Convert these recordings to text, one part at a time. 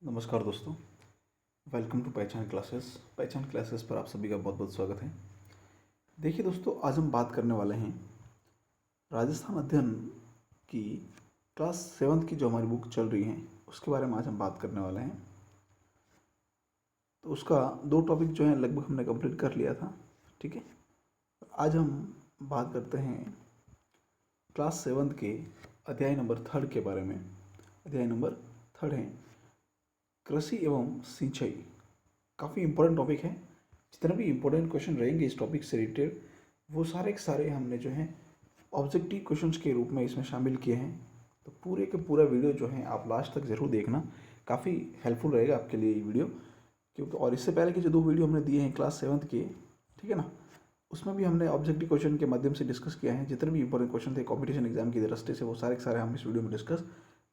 नमस्कार दोस्तों, welcome to पहचान क्लासेस। पहचान क्लासेस पर आप सभी का बहुत बहुत स्वागत है। देखिए दोस्तों, आज हम बात करने वाले हैं राजस्थान अध्ययन की क्लास 7th की जो हमारी बुक चल रही है उसके बारे में आज हम बात करने वाले हैं। तो उसका 2 टॉपिक जो है लगभग हमने कंप्लीट कर लिया था। ठीक है, आज हम बात करते हैं क्लास 7th के अध्याय नंबर 3 के बारे में। अध्याय नंबर 3 है कृषि एवं सिंचाई। काफ़ी इंपॉर्टेंट टॉपिक है। जितने भी इंपॉर्टेंट क्वेश्चन रहेंगे इस टॉपिक से रिलेटेड वो सारे के सारे हमने जो है ऑब्जेक्टिव क्वेश्चंस के रूप में इसमें शामिल किए हैं। तो पूरे के पूरा वीडियो जो है आप लास्ट तक ज़रूर देखना, काफ़ी हेल्पफुल रहेगा आपके लिए ये वीडियो। क्योंकि और इससे पहले के जो 2 वीडियो हमने दिए हैं क्लास 7th के, ठीक है ना, उसमें भी हमने ऑब्जेक्टिव क्वेश्चन के माध्यम से डिस्कस किया है। जितने भी इंपॉर्टेंट क्वेश्चन थे कॉम्पिटिशन एग्जाम की दृष्टि से वो सारे के सारे हम इस वीडियो में डिस्कस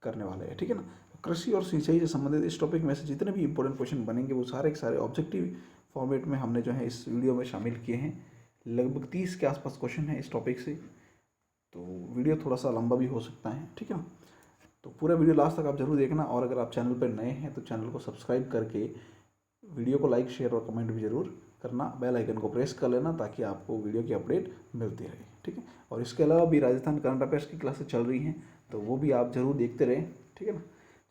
करने वाले हैं। ठीक है ना, कृषि और सिंचाई से संबंधित इस टॉपिक में से जितने भी इंपॉर्टेंट क्वेश्चन बनेंगे वो सारे के सारे ऑब्जेक्टिव फॉर्मेट में हमने जो है इस वीडियो में शामिल किए हैं। लगभग 30 के आसपास क्वेश्चन है इस टॉपिक से, तो वीडियो थोड़ा सा लंबा भी हो सकता है। ठीक है ना, तो पूरा वीडियो लास्ट तक आप जरूर देखना। और अगर आप चैनल पर नए हैं तो चैनल को सब्सक्राइब करके वीडियो को लाइक, शेयर और कमेंट भी जरूर करना। बेल आइकन को प्रेस कर लेना ताकि आपको वीडियो की अपडेट मिलती रहे। ठीक है, और इसके अलावा भी राजस्थान करंट अफेयर्स की क्लासेस चल रही हैं तो वो भी आप जरूर देखते रहें। ठीक है ना,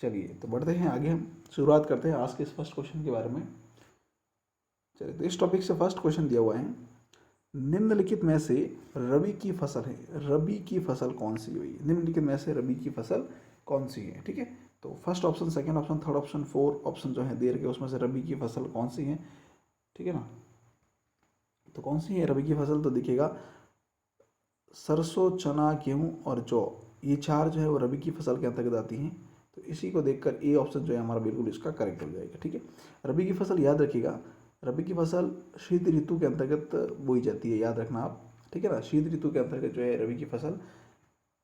चलिए तो बढ़ते हैं आगे। हम शुरुआत करते हैं आज के इस फर्स्ट क्वेश्चन के बारे में। चलिए, तो इस टॉपिक से फर्स्ट क्वेश्चन दिया हुआ है, निम्नलिखित में से रबी की फसल है, रबी की फसल कौन सी हुई? निम्नलिखित में से रबी की फसल कौन सी है? ठीक है, तो first option, second option, third option, 4 option जो है दे रखे उसमें से रबी की फसल कौन सी है? ठीक है ना, तो कौन सी है रबी की फसल? तो देखिएगा, सरसों, चना, गेहूं और जौ, ये 4 जो है वो रबी की फसल के अंतर्गत आती हैं। तो इसी को देखकर ए ऑप्शन जो है हमारा बिल्कुल इसका करेक्ट हो जाएगा। ठीक है, रबी की फसल याद रखिएगा, रबी की फसल शीत ऋतु के अंतर्गत बोई जाती है, याद रखना आप। ठीक है ना, शीत ऋतु के अंतर्गत जो है रबी की फसल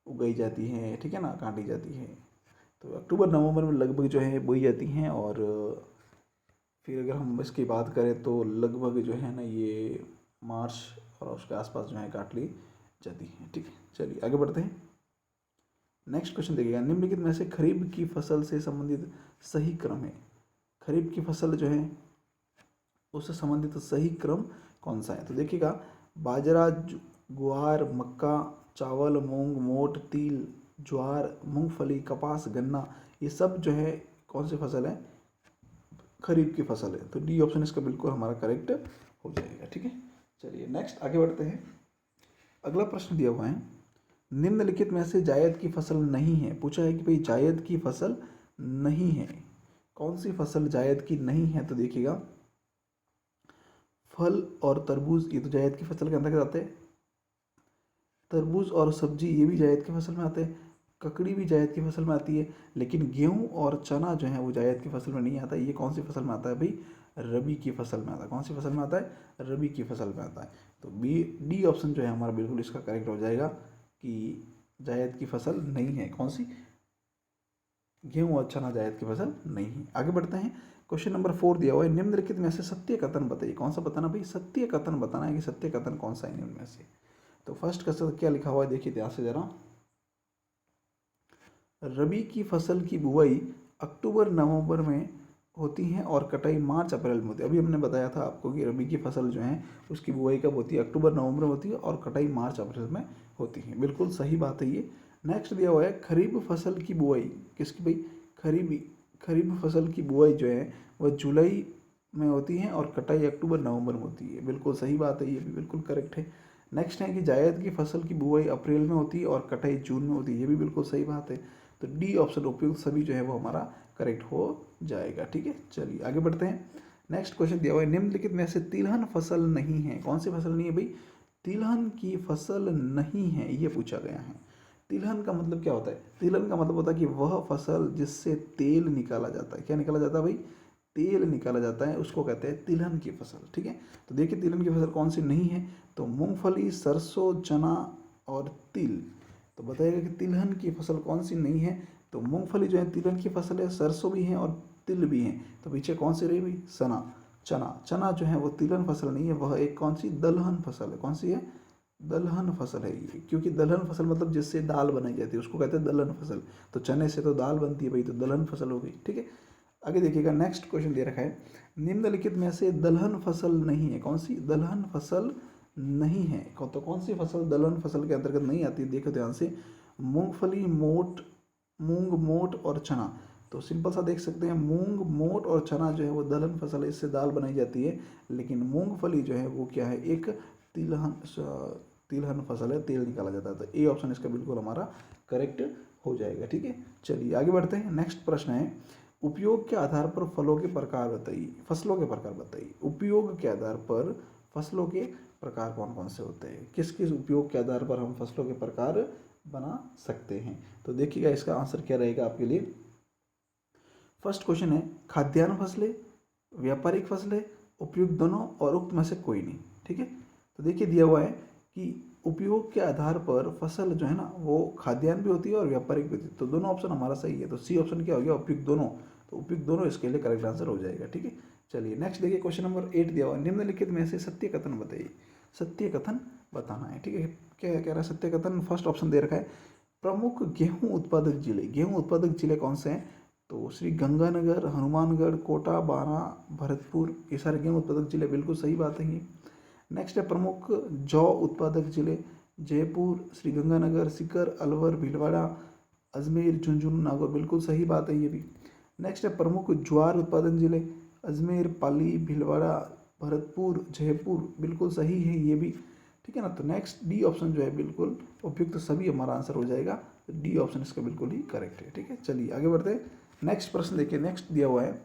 उगाई जाती है। ठीक है ना, काटी जाती है। तो अक्टूबर नवंबर में लगभग जो है बोई जाती हैं। और फिर अगर हम इसकी बात करें तो लगभग जो है ना ये मार्च और उसके आसपास जो है काट ली जाती है। ठीक है, चलिए आगे बढ़ते हैं। नेक्स्ट क्वेश्चन देखिएगा, निम्नलिखित में से खरीफ की फसल से संबंधित सही क्रम है। खरीफ की फसल जो है उससे संबंधित सही क्रम कौन सा है? तो देखिएगा, बाजरा, ग्वार, मक्का, चावल, मूंग, मोट, तिल, ज्वार, मूंगफली, कपास, गन्ना, ये सब जो है कौन सी फसल है? खरीफ की फसल है। तो डी ऑप्शन इसका बिल्कुल हमारा करेक्ट हो जाएगा। ठीक है, चलिए नेक्स्ट आगे बढ़ते हैं। अगला प्रश्न दिया हुआ है, निम्नलिखित में से जायद की फसल नहीं है। पूछा है कि भाई जायद की फसल नहीं है, कौन सी फसल जायद की नहीं है? तो देखिएगा, फल और तरबूज ये तो जायद की फसल के अंतर्गत आते हैं। तरबूज और सब्जी ये भी जायद की फसल में आते हैं। ककड़ी भी जायद की फसल में आती है। लेकिन गेहूं और चना जो है वो जायद की फसल में नहीं आता। ये कौन सी फसल में आता है भाई? रबी की फसल में आता है। कौन सी फसल में आता है? रबी की फसल में आता है। तो बी, डी ऑप्शन जो है हमारा बिल्कुल इसका करेक्ट हो जाएगा कि जायद की फसल नहीं है। कौन सी? गेहूं और चना जायद की फसल नहीं है। आगे बढ़ते हैं। क्वेश्चन नंबर 4 दिया हुआ है, निम्नलिखित में से सत्य कथन बताइए। कौन सा बताना भाई? सत्य कथन बताना है कि सत्य कथन कौन सा है निम्न में से। तो फर्स्ट क्वेश्चन क्या लिखा हुआ है देखिए ध्यान से जरा, रबी की फसल की बुआई अक्टूबर नवंबर में होती है और कटाई मार्च अप्रैल में होती है। अभी हमने बताया था आपको कि रबी की फसल जो है उसकी बुआई कब होती है? अक्टूबर नवंबर में होती है और कटाई मार्च अप्रैल में होती है। बिल्कुल सही बात है ये। नेक्स्ट दिया हुआ है, खरीफ फसल की बुआई किसकी भाई? खरीफ फसल की बुआई जो है वह जुलाई में होती है और कटाई अक्टूबर नवंबर में होती है। बिल्कुल सही बात है, ये भी बिल्कुल करेक्ट है। नेक्स्ट है कि जायद की फसल की बुआई अप्रैल में होती है और कटाई जून में होती है। ये भी बिल्कुल सही बात है। तो डी ऑप्शन उपयुक्त सभी जो है वो हमारा करेक्ट हो जाएगा। ठीक है, चलिए आगे बढ़ते हैं। नेक्स्ट क्वेश्चन दिया हुआ है, निम्नलिखित में से तिलहन फसल नहीं है। कौन सी फसल नहीं है भाई? तिलहन की फसल नहीं है, ये पूछा गया है। तिलहन का मतलब क्या होता है? तिलहन का मतलब होता है कि वह फसल जिससे तेल निकाला जाता है। क्या निकाला जाता है भाई? तेल निकाला जाता है, उसको कहते हैं तिलहन की फसल। ठीक है, तो देखिए तिलहन की फसल कौन सी नहीं है? तो मूंगफली, सरसों, चना और तिल। तो बताइएगा कि तिलहन की फसल कौन सी नहीं है? तो मूंगफली जो है तिलहन की फसल है, सरसों भी है और तिल भी है। तो पीछे कौन सी रही भाई? चना। चना जो है वो तिलहन फसल नहीं है, वह एक कौन सी? दलहन फसल है। कौन सी है? दलहन फसल है ये। क्योंकि दलहन फसल मतलब जिससे दाल बनाई जाती है उसको कहते हैं दलहन फसल। तो चने से तो दाल बनती है भाई, तो दलहन फसल हो गई। ठीक है, आगे देखिएगा, नेक्स्ट क्वेश्चन दे रखा है, निम्नलिखित में से दलहन फसल नहीं है। कौन सी दलहन फसल नहीं है? तो कौन सी फसल दलहन फसल के अंतर्गत नहीं आती है? देखो ध्यान से, मूंगफली, मोट, मूंग, मोट और चना। तो सिंपल सा देख सकते हैं, मूंग, मोट और चना जो है वो दलहन फसल है, इससे दाल बनाई जाती है। लेकिन मूंगफली जो है वो क्या है, एक तिलहन फसल है, तेल निकाला जाता है। तो ए ऑप्शन इसका बिल्कुल हमारा करेक्ट हो जाएगा। ठीक है, चलिए आगे बढ़ते हैं। नेक्स्ट प्रश्न है, उपयोग के आधार पर फलों के प्रकार बताइए, फसलों के प्रकार बताइए। उपयोग के आधार पर फसलों के प्रकार कौन कौन से होते हैं? किस किस उपयोग के आधार पर हम फसलों के प्रकार बना सकते हैं? तो देखिएगा इसका आंसर क्या रहेगा आपके लिए। फर्स्ट क्वेश्चन है, खाद्यान्न फसलें, व्यापारिक फसलें, उपयुक्त दोनों और उक्त में से कोई नहीं। ठीक है, तो देखिए दिया हुआ है कि उपयोग के आधार पर फसल जो है ना वो खाद्यान्न भी होती है और व्यापारिक भी होती है। तो दोनों ऑप्शन हमारा सही है। तो सी ऑप्शन क्या हो गया, उपयुक्त दोनों। तो उपयुक्त दोनों इसके लिए करेक्ट आंसर हो जाएगा। ठीक है, चलिए नेक्स्ट देखिए, क्वेश्चन नंबर 8 दिया हुआ है, निम्नलिखित में से सत्य कथन बताइए। सत्य कथन बताना है। ठीक है, क्या कह रहा है सत्य कथन? फर्स्ट ऑप्शन दे रखा है, प्रमुख गेहूं उत्पादक जिले। गेहूं उत्पादक जिले कौन से हैं? तो श्री गंगानगर, हनुमानगढ़, कोटा, बारा, भरतपुर, ये सारे गेहूं उत्पादक जिले, बिल्कुल सही बात है ये। नेक्स्ट है, प्रमुख जौ उत्पादक जिले, जयपुर, श्रीगंगानगर, सीकर, अलवर, भीलवाड़ा, अजमेर, झुंझुनू, नागौर, बिल्कुल सही बात है ये भी। नेक्स्ट है, प्रमुख ज्वार उत्पादन जिले, अजमेर, पाली, भीलवाड़ा, भरतपुर, जयपुर, बिल्कुल सही है ये भी। ठीक है ना, तो नेक्स्ट डी ऑप्शन जो है बिल्कुल उपयुक्त, तो सभी हमारा आंसर हो जाएगा। तो डी ऑप्शन इसका बिल्कुल ही करेक्ट है। ठीक है, चलिए आगे बढ़ते हैं। नेक्स्ट प्रश्न देखिए, नेक्स्ट दिया हुआ है,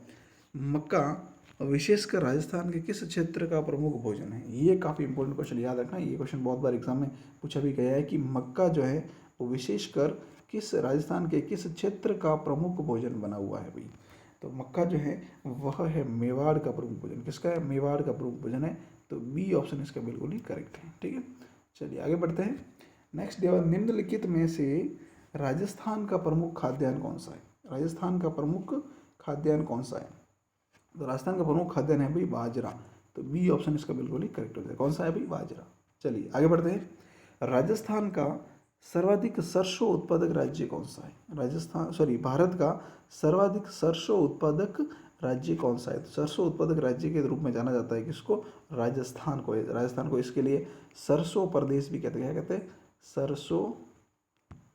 मक्का विशेषकर राजस्थान के किस क्षेत्र का प्रमुख भोजन है? ये काफ़ी इंपॉर्टेंट क्वेश्चन, याद रखना। ये क्वेश्चन बहुत बार एग्जाम में पूछा भी गया है कि मक्का जो है वो विशेषकर किस राजस्थान के किस क्षेत्र का प्रमुख भोजन बना हुआ है भाई? तो मक्का जो है वह है मेवाड़ का प्रमुख भोजन। किसका है? मेवाड़ का प्रमुख भोजन है। तो बी ऑप्शन इसका बिल्कुल ही करेक्ट है। ठीक है, चलिए आगे बढ़ते हैं। नेक्स्ट दिया हुआ, निम्नलिखित में से राजस्थान का प्रमुख खाद्यान्न कौन सा है? राजस्थान का प्रमुख खाद्यान्न कौन सा है? तो राजस्थान का प्रमुख खाद्यान्न है भाई बाजरा। तो बी ऑप्शन इसका बिल्कुल ही करेक्ट हो जाएगा। कौन सा है भाई? बाजरा। चलिए आगे बढ़ते हैं। राजस्थान का सर्वाधिक सरसों उत्पादक राज्य कौन सा है? भारत का सर्वाधिक सरसों उत्पादक राज्य कौन सा है? तो सरसों उत्पादक राज्य के रूप में जाना जाता है किसको? राजस्थान को। राजस्थान को इसके लिए सरसों प्रदेश भी कहते हैं। क्या कहते हैं? सरसों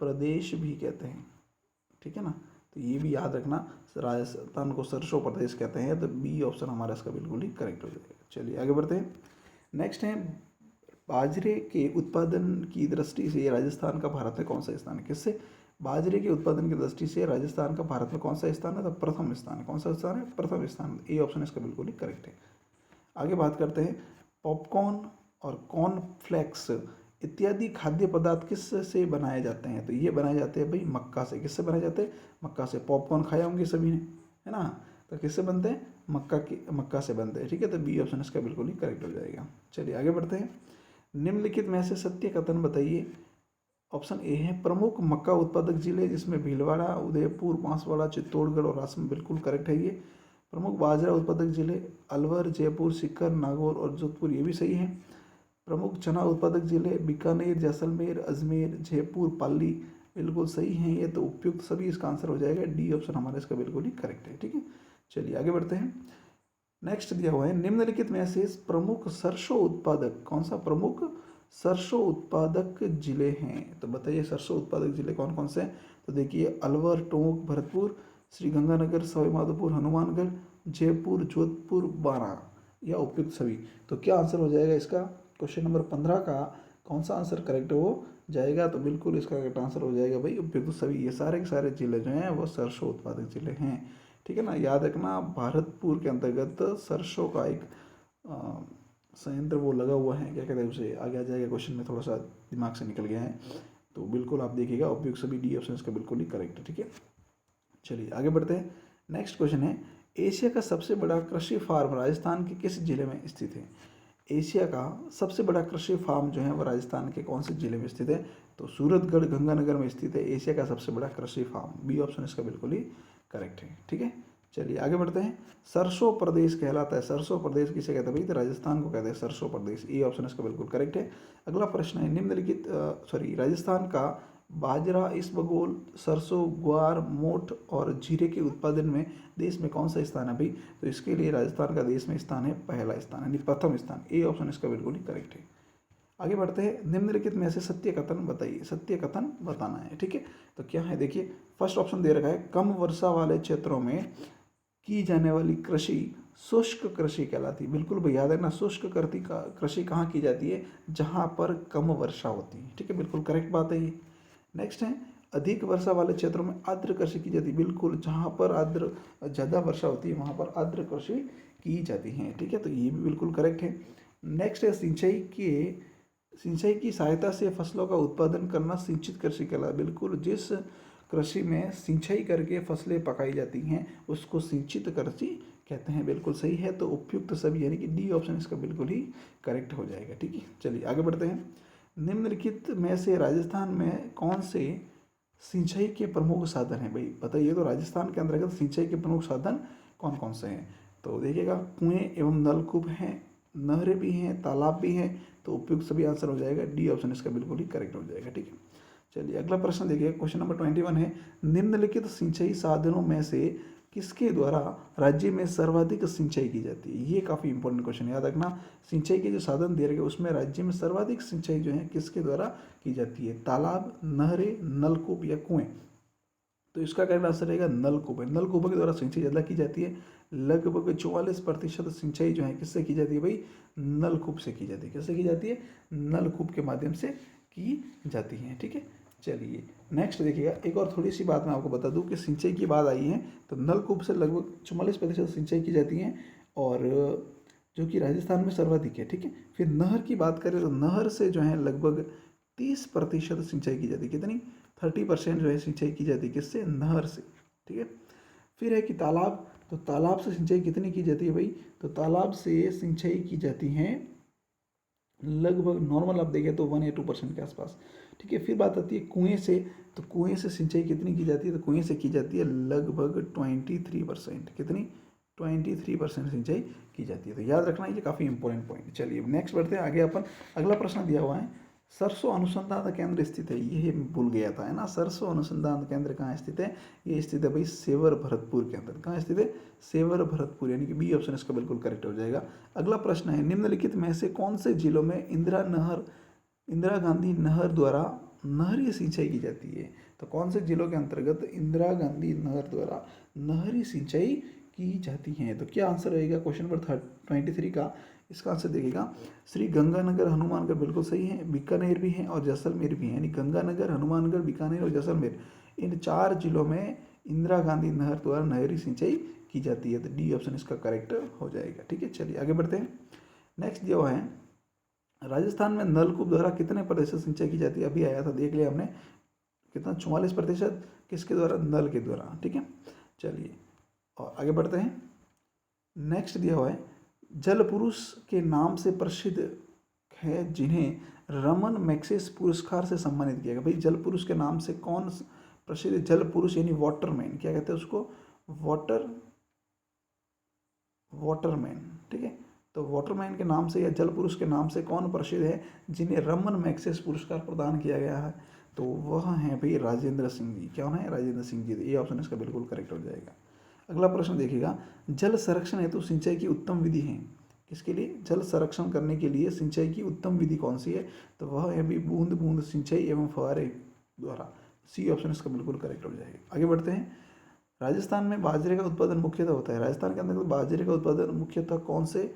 प्रदेश भी कहते हैं। ठीक है ना, तो ये भी याद रखना, राजस्थान को सरसों प्रदेश कहते हैं। तो बी ऑप्शन हमारा इसका बिल्कुल ही करेक्ट हो जाएगा। चलिए आगे बढ़ते हैं। नेक्स्ट है, बाजरे के उत्पादन की दृष्टि से राजस्थान का भारत में कौन सा स्थान है? किससे? बाजरे के उत्पादन की दृष्टि से राजस्थान का भारत में कौन सा स्थान है? तो प्रथम स्थान है। कौन सा स्थान है? प्रथम स्थान। ए ऑप्शन इसका बिल्कुल ही करेक्ट है। आगे बात करते हैं, पॉपकॉर्न और कॉर्नफ्लेक्स इत्यादि खाद्य पदार्थ किस से बनाए जाते हैं? तो ये बनाए जाते हैं भाई मक्का से। किससे बनाए जाते हैं? मक्का से। पॉपकॉर्न खाए होंगे सभी ने, है ना? तो किससे बनते हैं? मक्का से बनते हैं। ठीक है, तो बी ऑप्शन इसका बिल्कुल ही करेक्ट हो जाएगा। चलिए आगे बढ़ते हैं। निम्नलिखित में से सत्य कथन बताइए। ऑप्शन ए है, प्रमुख मक्का उत्पादक जिले, जिसमें भीलवाड़ा, उदयपुर, बांसवाड़ा, चित्तौड़गढ़ और असम, बिल्कुल करेक्ट है ये। प्रमुख बाजरा उत्पादक जिले, अलवर, जयपुर, सीकर, नागौर और जोधपुर, ये भी सही है। प्रमुख चना उत्पादक जिले, बीकानेर, जैसलमेर, अजमेर, जयपुर, पाली, बिल्कुल सही है ये। तो उपयुक्त सभी इसका आंसर हो जाएगा। डी ऑप्शन हमारा इसका बिल्कुल ही करेक्ट है। ठीक है, चलिए आगे बढ़ते हैं। नेक्स्ट दिया हुआ है, निम्नलिखित में से प्रमुख सरसों उत्पादक कौन सा प्रमुख सरसों उत्पादक जिले हैं? तो बताइए सरसों उत्पादक जिले कौन कौन से हैं? तो देखिए, अलवर, टोंक, भरतपुर, श्रीगंगानगर, सवाईमाधोपुर, हनुमानगढ़, जयपुर, जोधपुर, बारा, या उपयुक्त सभी। तो क्या आंसर हो जाएगा इसका? क्वेश्चन नंबर 15 का कौन सा आंसर करेक्ट हो जाएगा? तो बिल्कुल इसका करेक्ट आंसर हो जाएगा भाई उपयुक्त सभी। ये सारे के सारे जिले जो हैं वो सरसों उत्पादक जिले हैं। ठीक है ना, याद रखना, भारतपुर के अंतर्गत सरसों का एक संयंत्र वो लगा हुआ है, क्या कहते हैं उसे, आगे आ जाएगा क्वेश्चन में, थोड़ा सा दिमाग से निकल गया है। तो बिल्कुल आप देखिएगा उपयुक्त सभी, डी ऑप्शन इसका बिल्कुल ही करेक्ट है। ठीक है, चलिए आगे बढ़ते हैं। नेक्स्ट क्वेश्चन है, एशिया का सबसे बड़ा कृषि फार्म राजस्थान के किस जिले में स्थित है? एशिया का सबसे बड़ा कृषि फार्म जो है वो राजस्थान के कौन से जिले में स्थित है? तो सूरतगढ़, गंगानगर में स्थित है एशिया का सबसे बड़ा कृषि फार्म। बी ऑप्शन इसका बिल्कुल ही करेक्ट है। ठीक है, चलिए आगे बढ़ते हैं। सरसों प्रदेश कहलाता है, सरसों प्रदेश किसे कहते हैं भाई? तो राजस्थान को कहते हैं सरसों प्रदेश। ए ऑप्शन इसका बिल्कुल करेक्ट है। अगला प्रश्न है, निम्नलिखित राजस्थान का बाजरा, इसबगोल, सरसों, ग्वार, मोठ और जीरे के उत्पादन में देश में कौन सा स्थान है भाई? तो इसके लिए राजस्थान का देश में स्थान है पहला स्थान, यानी प्रथम स्थान। ए ऑप्शन इसका बिल्कुल ही करेक्ट है। आगे बढ़ते हैं, निम्नलिखित में से सत्य कथन बताइए, सत्य कथन बताना है। ठीक है, तो क्या है देखिए, फर्स्ट ऑप्शन दे रखा है, कम वर्षा वाले क्षेत्रों में की जाने वाली कृषि शुष्क कृषि कहलाती है। बिल्कुल भैया याद है ना, शुष्क कृषि कहाँ की जाती है? जहाँ पर कम वर्षा होती है। ठीक है, बिल्कुल करेक्ट बात है ये। नेक्स्ट है, अधिक वर्षा वाले क्षेत्रों में आर्द्र कृषि की जाती है। बिल्कुल, जहाँ पर आर्द्र ज़्यादा वर्षा होती है वहाँ पर आर्द्र कृषि की जाती है। ठीक है, तो ये भी बिल्कुल करेक्ट है। नेक्स्ट है, सिंचाई की सहायता से फसलों का उत्पादन करना सिंचित कृषि कहलाता है। बिल्कुल, जिस कृषि में सिंचाई करके फसलें पकाई जाती हैं उसको सिंचित कृषि कहते हैं। बिल्कुल सही है, तो उपयुक्त सभी यानी कि डी ऑप्शन इसका बिल्कुल ही करेक्ट हो जाएगा। ठीक है, चलिए आगे बढ़ते हैं। निम्नलिखित में से राजस्थान में कौन से सिंचाई के प्रमुख साधन हैं? भाई बताइए, तो राजस्थान के अंतर्गत सिंचाई के प्रमुख साधन कौन कौन से हैं? तो देखिएगा, कुएं एवं नलकूप हैं, नहरें भी हैं, तालाब भी हैं, तो उपयुक्त सभी आंसर हो जाएगा। डी ऑप्शन इसका बिल्कुल ही करेक्ट हो जाएगा। ठीक है, चलिए अगला प्रश्न देखिए, क्वेश्चन नंबर 21 है, निम्नलिखित सिंचाई साधनों में से किसके द्वारा राज्य में सर्वाधिक सिंचाई की जाती है? ये काफ़ी इंपॉर्टेंट क्वेश्चन, याद रखना। सिंचाई के जो साधन दे रखे उसमें राज्य में सर्वाधिक सिंचाई जो है किसके द्वारा की जाती है? तालाब, नहरें, नलकूप या कुएं? तो इसका करेक्ट आंसर रहेगा नलकूप है। नलकूपों के द्वारा सिंचाई ज़्यादा की जाती है। लगभग 44% सिंचाई जो है किससे की जाती है भाई? नलकूप से की जाती है। किससे की जाती है? नलकूप के माध्यम से की जाती है। ठीक है, चलिए नेक्स्ट देखिएगा, एक और थोड़ी सी बात मैं आपको बता दूं कि सिंचाई की बात आई है तो नलकूप से लगभग 44% सिंचाई की जाती है, और जो कि राजस्थान में सर्वाधिक है। ठीक है, फिर नहर की बात करें तो नहर से जो है लगभग 30% सिंचाई की जाती है। कितनी? 30% जो है सिंचाई की जाती है किससे? नहर से। ठीक है, फिर है कि तालाब, तो तालाब से सिंचाई कितनी की जाती है भाई? तो तालाब से सिंचाई की जाती है लगभग, नॉर्मल आप देखें तो 1 या 2% के आसपास। ठीक है, फिर बात आती है कुएं से, तो कुएं से सिंचाई कितनी की जाती है? तो कुएं से की जाती है लगभग 23%। कितनी? 23% सिंचाई की जाती है। तो याद रखना, ये काफ़ी इंपॉर्टेंट पॉइंट। चलिए नेक्स्ट बढ़ते हैं आगे अपन। अगला प्रश्न दिया हुआ है, सरसों अनुसंधान केंद्र स्थित है, ये भूल गया था है ना। सरसों अनुसंधान केंद्र कहाँ स्थित है? ये स्थित है भाई सेवर भरतपुर के अंदर। कहाँ स्थित है? सेवर भरतपुर, यानी कि बी ऑप्शन इसका बिल्कुल करेक्ट हो जाएगा। अगला प्रश्न है, निम्नलिखित में से कौन से जिलों में इंदिरा गांधी नहर द्वारा नहरी सिंचाई की जाती है? तो कौन से जिलों के अंतर्गत इंदिरा गांधी नहर द्वारा नहरी सिंचाई की जाती है? तो क्या आंसर रहेगा क्वेश्चन नंबर 23 का? इसका आंसर देखिएगा, श्री गंगानगर, हनुमानगढ़ बिल्कुल सही है, बीकानेर भी है और जैसलमेर भी है। यानी गंगानगर, हनुमानगढ़, बीकानेर और जैसलमेर, इन 4 जिलों में इंदिरा गांधी नहर द्वारा नहरी सिंचाई की जाती है। तो डी ऑप्शन इसका करेक्ट हो जाएगा। ठीक है, चलिए आगे बढ़ते हैं। नेक्स्ट दिया हुआ है, राजस्थान में नलकूप द्वारा कितने प्रतिशत सिंचाई की जाती है? अभी आया था, देख लिया हमने, कितना? 44%। किसके द्वारा? नल के द्वारा। ठीक है, चलिए और आगे बढ़ते हैं। नेक्स्ट दिया हुआ है, जल पुरुष के नाम से प्रसिद्ध है जिन्हें रमन मैग्सेसे पुरस्कार से सम्मानित किया गया। भाई जल पुरुष के नाम से कौन प्रसिद्ध? जल पुरुष यानी वाटरमैन, क्या कहते हैं उसको? वाटरमैन। ठीक है, तो वाटरमैन के नाम से या जल पुरुष के नाम से कौन प्रसिद्ध है जिन्हें रमन मैग्सेसे पुरस्कार प्रदान किया गया है? तो वह है भाई राजेंद्र सिंह जी। क्या है? राजेंद्र सिंह जी। ये ऑप्शन इसका बिल्कुल करेक्ट हो जाएगा। अगला प्रश्न देखिएगा, जल संरक्षण हेतु सिंचाई की उत्तम विधि है? किसके लिए? जल संरक्षण करने के लिए सिंचाई की उत्तम विधि कौन सी है? तो वह है भी बूंद बूंद सिंचाई एवं फुहारे द्वारा। सी ऑप्शन इसका बिल्कुल करेक्ट हो जाएगा। आगे बढ़ते हैं, राजस्थान में बाजरे का उत्पादन मुख्यतः होता है। राजस्थान के अंदर बाजरे का उत्पादन मुख्यतः कौन से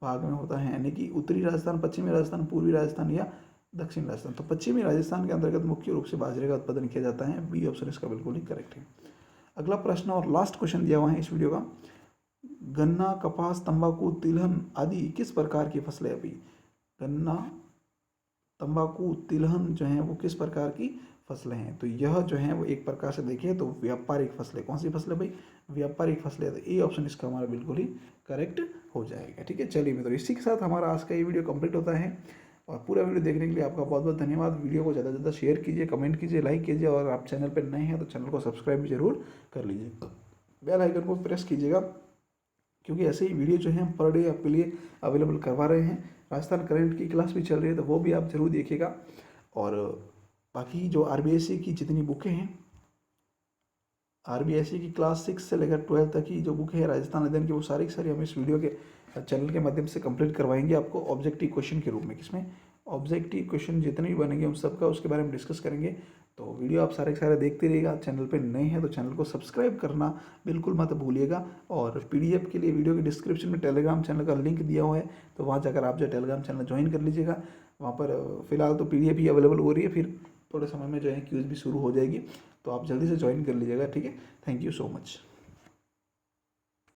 भाग में होता है? यानी कि उत्तरी राजस्थान, पश्चिमी राजस्थान, पूर्वी राजस्थान या दक्षिण राजस्थान? तो पश्चिमी राजस्थान के अंतर्गत मुख्य रूप से बाजरे का उत्पादन किया जाता है। बी ऑप्शन इसका बिल्कुल ही करेक्ट है। अगला प्रश्न और लास्ट क्वेश्चन दिया हुआ है इस वीडियो का, गन्ना, कपास, तंबाकू, तिलहन आदि किस प्रकार की फसलें है? अभी गन्ना, तंबाकू, तिलहन जो है वो किस प्रकार की फसलें हैं? तो यह जो है वो एक प्रकार से देखिए तो व्यापारिक फसलें। कौन सी फसलें भाई? व्यापारिक फसलें। तो ए ऑप्शन इसका हमारा बिल्कुल ही करेक्ट हो जाएगा। ठीक है, चलिए मित्रों, इसी के साथ हमारा आज का ये वीडियो कंप्लीट होता है, और पूरा वीडियो देखने के लिए आपका बहुत बहुत धन्यवाद। वीडियो को ज़्यादा से ज़्यादा शेयर कीजिए, कमेंट कीजिए, लाइक कीजिए, और आप चैनल पर नए हैं तो चैनल को सब्सक्राइब भी जरूर कर लीजिए। बेल आइकन को प्रेस कीजिएगा, क्योंकि ऐसे ही वीडियो जो है हम पर डे आपके लिए अवेलेबल करवा रहे हैं। राजस्थान करंट की क्लास भी चल रही है, तो वो भी आप जरूर देखिएगा। और बाकी जो आरबीएससी की जितनी बुकें हैं, आरबीएससी की क्लास 6 से लेकर 12 तक की जो बुक है राजस्थान अध्ययन की, वो सारी की सारी हम इस वीडियो के चैनल के माध्यम से कंप्लीट करवाएंगे आपको ऑब्जेक्टिव क्वेश्चन के रूप में। किसमें? ऑब्जेक्टिव क्वेश्चन जितने भी बनेंगे उन सबका उसके बारे में डिस्कस करेंगे। तो वीडियो आप सारे के सारे देखते रहिएगा। चैनल पे नए हैं तो चैनल को सब्सक्राइब करना बिल्कुल मत भूलिएगा। और पीडीएफ के लिए वीडियो के डिस्क्रिप्शन में टेलीग्राम चैनल का लिंक दिया हुआ है, तो वहाँ जाकर आप जो टेलीग्राम चैनल ज्वाइन कर लीजिएगा। वहाँ पर फिलहाल तो पीडीएफ ही अवेलेबल हो रही है, फिर थोड़े समय में जो है क्यूज भी शुरू हो जाएगी, तो आप जल्दी से ज्वाइन कर लीजिएगा। ठीक है, थैंक यू सो मच।